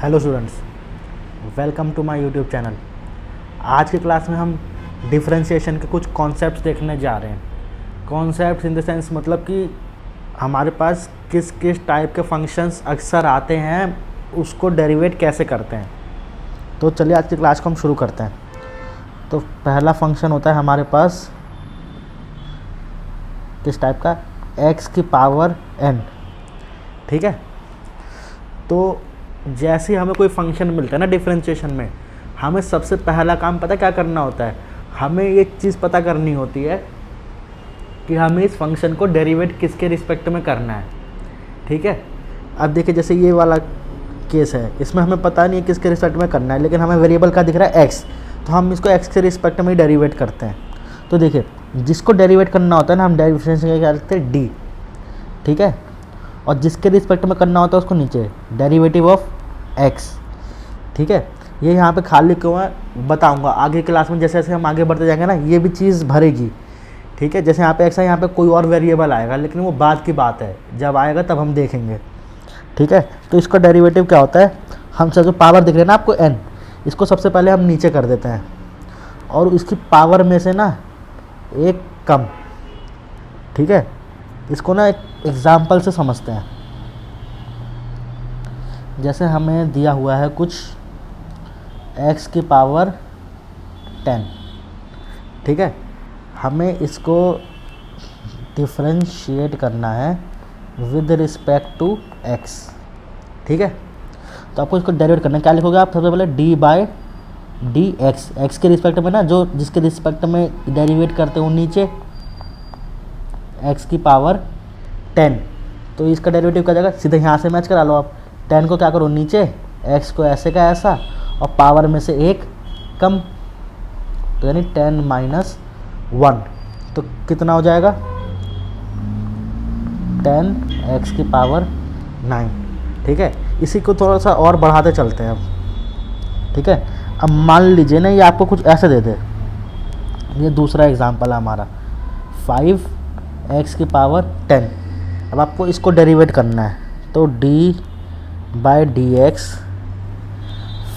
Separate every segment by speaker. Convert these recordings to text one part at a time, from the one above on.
Speaker 1: Hello students, welcome to my YouTube channel. आज की class में हम डिफरेंशिएशन के कुछ कॉन्सेप्ट्स देखने जा रहे हैं। कॉन्सेप्ट्स इन द सेंस मतलब कि हमारे पास किस किस टाइप के फंक्शंस अक्सर आते हैं, उसको डेरिवेट कैसे करते हैं। तो चलिए आज की क्लास को हम शुरू करते हैं। तो पहला फंक्शन होता है हमारे पास किस टाइप का, x की पावर n। ठीक है, तो जैसे ही हमें कोई फंक्शन मिलता है ना डिफरेंशिएशन में, हमें सबसे पहला काम पता क्या करना होता है। हमें एक चीज़ पता करनी होती है कि हमें इस फंक्शन को डेरिवेट किसके रिस्पेक्ट में करना है। ठीक है, अब देखिए जैसे ये वाला केस है, इसमें हमें पता नहीं है किसके रिस्पेक्ट में करना है, लेकिन हमें वेरिएबल का दिख रहा है x, तो हम इसको x के रिस्पेक्ट में ही डेरिवेट करते हैं। तो देखिए जिसको डेरिवेट करना होता है ना, हम डिफरेंशिएशन क्या करते हैं d। ठीक है, और जिसके रिस्पेक्ट में करना होता है उसको नीचे डेरिवेटिव ऑफ x। ठीक है, ये यहाँ पे खाली क्यों है बताऊंगा आगे क्लास में, जैसे जैसे हम आगे बढ़ते जाएंगे ना ये भी चीज़ भरेगी। ठीक है, जैसे यहाँ पे x है, यहाँ पे कोई और वेरिएबल आएगा, लेकिन वो बाद की बात है, जब आएगा तब हम देखेंगे। ठीक है, तो इसका डेरिवेटिव क्या होता है, हम जो पावर दिख रहे हैं ना आपको n, इसको सबसे पहले हम नीचे कर देते हैं और इसकी पावर में से ना एक कम। ठीक है, इसको ना एक एग्जाम्पल से समझते हैं। जैसे हमें दिया हुआ है कुछ x की पावर 10। ठीक है, हमें इसको डिफरेंशिएट करना है विद रिस्पेक्ट टू x। ठीक है, तो आपको इसको डेरिवेट करना है। क्या लिखोगे आप सबसे पहले d by D x, x के रिस्पेक्ट में ना, जो जिसके रिस्पेक्ट में डेरिवेट करते हो नीचे x की पावर 10। तो इसका डेरिवेटिव क्या जाएगा, सीधे यहाँ से मैच करा लो आप। 10 को क्या करो नीचे, x को ऐसे का ऐसा और पावर में से एक कम, तो यानी 10 माइनस 1, तो कितना हो जाएगा 10x की पावर 9। ठीक है, इसी को थोड़ा सा और बढ़ाते चलते हैं अब। ठीक है, अब मान लीजिए ना ये आपको कुछ ऐसे दे दे, ये दूसरा एग्जांपल है हमारा 5x की पावर 10। अब आपको इसको डेरिवेट करना है, तो d by D x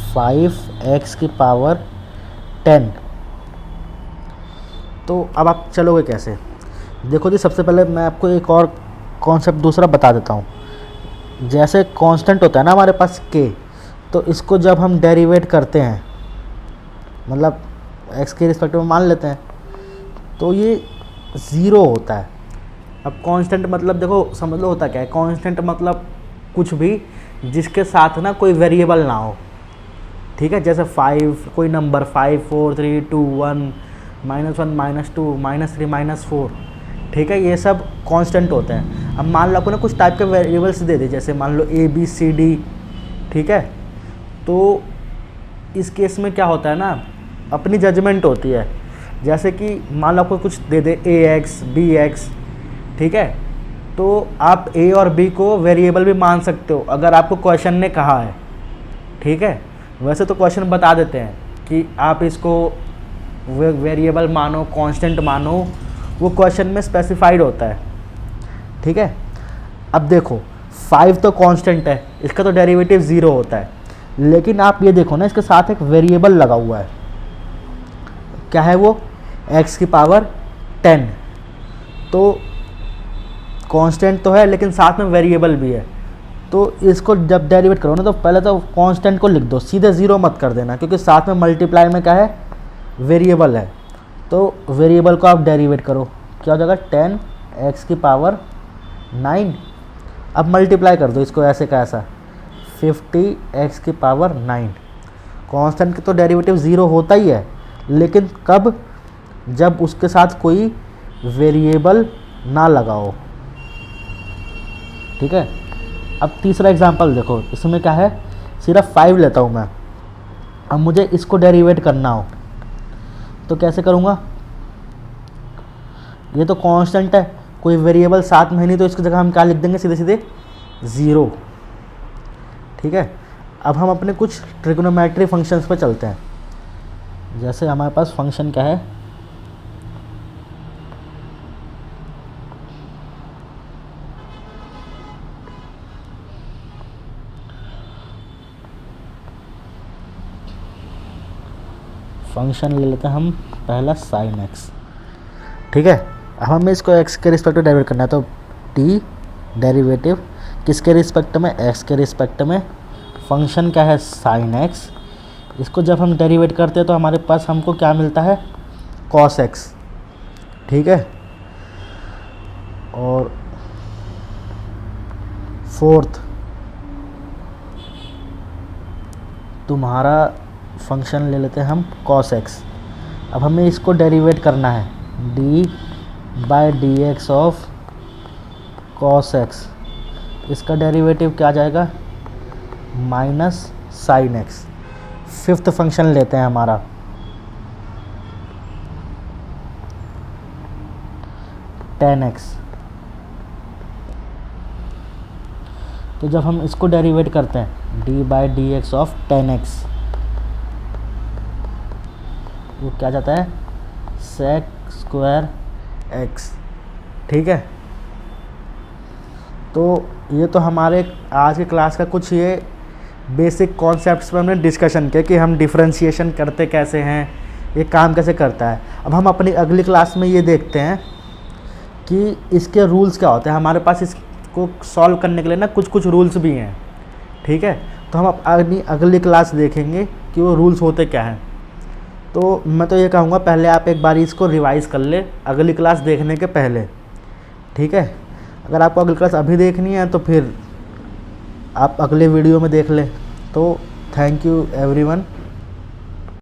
Speaker 1: 5x की पावर 10। तो अब आप चलोगे कैसे, देखो जी सबसे पहले मैं आपको एक और कॉन्सेप्ट दूसरा बता देता हूँ। जैसे कांस्टेंट होता है ना हमारे पास k, तो इसको जब हम डेरिवेट करते हैं, मतलब x के रिस्पेक्ट में मान लेते हैं, तो ये ज़ीरो होता है। अब कांस्टेंट मतलब देखो समझ लो होता क्या है, कांस्टेंट मतलब कुछ भी जिसके साथ ना कोई वेरिएबल ना हो। ठीक है, जैसे 5 कोई नंबर 5 4 3 2 1 -1 -2 -3 -4। ठीक है, ये सब कांस्टेंट होते हैं। अब मान लो आपको ना कुछ टाइप के वेरिएबल्स दे दे, जैसे मान लो a b c d। ठीक है, तो इस केस में क्या होता है ना, अपनी जजमेंट होती है। जैसे कि मान लो आपको कुछ दे दे ax bx। ठीक है, तो आप a और b को वेरिएबल भी मान सकते हो अगर आपको क्वेश्चन ने कहा है। ठीक है, वैसे तो क्वेश्चन बता देते हैं कि आप इसको वेरिएबल मानो, कांस्टेंट मानो, वो क्वेश्चन में स्पेसिफाइड होता है। ठीक है, अब देखो 5 तो कांस्टेंट है, इसका तो डेरिवेटिव 0 होता है, लेकिन आप ये देखो ना इसके साथ एक वेरिएबल लगा हुआ है। क्या है वो, x की पावर 10। तो कांस्टेंट तो है लेकिन साथ में वेरिएबल भी है, तो इसको जब डेरिवेट करो ना तो पहले तो कांस्टेंट को लिख दो, सीधे 0 मत कर देना, क्योंकि साथ में मल्टीप्लाई में क्या है, वेरिएबल है। तो वेरिएबल को आप डेरिवेट करो, क्या हो जाएगा 10x की पावर 9। अब मल्टीप्लाई कर दो इसको ऐसे का ऐसा, 50x की पावर 9। कांस्टेंट का तो डेरिवेटिव 0 होता ही है, लेकिन कब, जब उसके साथ कोई वेरिएबल ना लगाओ। ठीक है, अब तीसरा एग्जांपल देखो, इसमें क्या है, सिर्फ 5 लेता हूँ मैं। अब मुझे इसको डेरिवेट करना हो तो कैसे करूँगा, ये तो कांस्टेंट है, कोई वेरिएबल साथ में नहीं, तो इसकी जगह हम क्या लिख देंगे, सीधे सीधे 0। ठीक है, अब हम अपने कुछ ट्रिग्नोमेट्री फंक्शंस पे चलते हैं। जैसे हमारे पास फंक्शन क्या है, फंक्शन ले लेते हैं हम पहला साइन एक्स, ठीक है। अब हमें इसको एक्स के रिस्पेक्ट में डेरिवेट करना है, तो टी डेरिवेटिव किसके रिस्पेक्ट में, एक्स के रिस्पेक्ट में, फंक्शन क्या है साइन एक्स। इसको जब हम डेरिवेट करते हैं तो हमारे पास हमको क्या मिलता है कॉस एक्स, ठीक है। और फोर्थ तुम्हारा फंक्शन ले लेते हैं हम कॉस एक्स। अब हमें इसको डेरिवेट करना है d by d x of cos x. इसका डेरिवेटिव क्या आ जाएगा minus sine x. Fifth function लेते हैं हमारा टेन एक्स। तो जब हम इसको डेरिवेट करते हैं D by D x of ten x, वो क्या जाता है सेक स्क्वायर एक्स, ठीक है। तो ये तो हमारे आज की क्लास का कुछ ये बेसिक कॉन्सेप्ट्स पर हमने डिस्कशन किया कि हम डिफरेंशिएशन करते कैसे हैं, ये काम कैसे करता है। अब हम अपनी अगली क्लास में ये देखते हैं कि इसके रूल्स क्या होते हैं। हमारे पास इसको सॉल्व करने के लिए ना कुछ कुछ रूल्स भी हैं, ठीक है। तो हम अपनी अगली क्लास देखेंगे कि वो रूल्स होते क्या हैं। तो मैं तो ये कहूँगा पहले आप एक बार इसको रिवाइज़ कर ले अगली क्लास देखने के पहले, ठीक है। अगर आपको अगली क्लास अभी देखनी है तो फिर आप अगले वीडियो में देख लें। तो थैंक यू एवरीवन।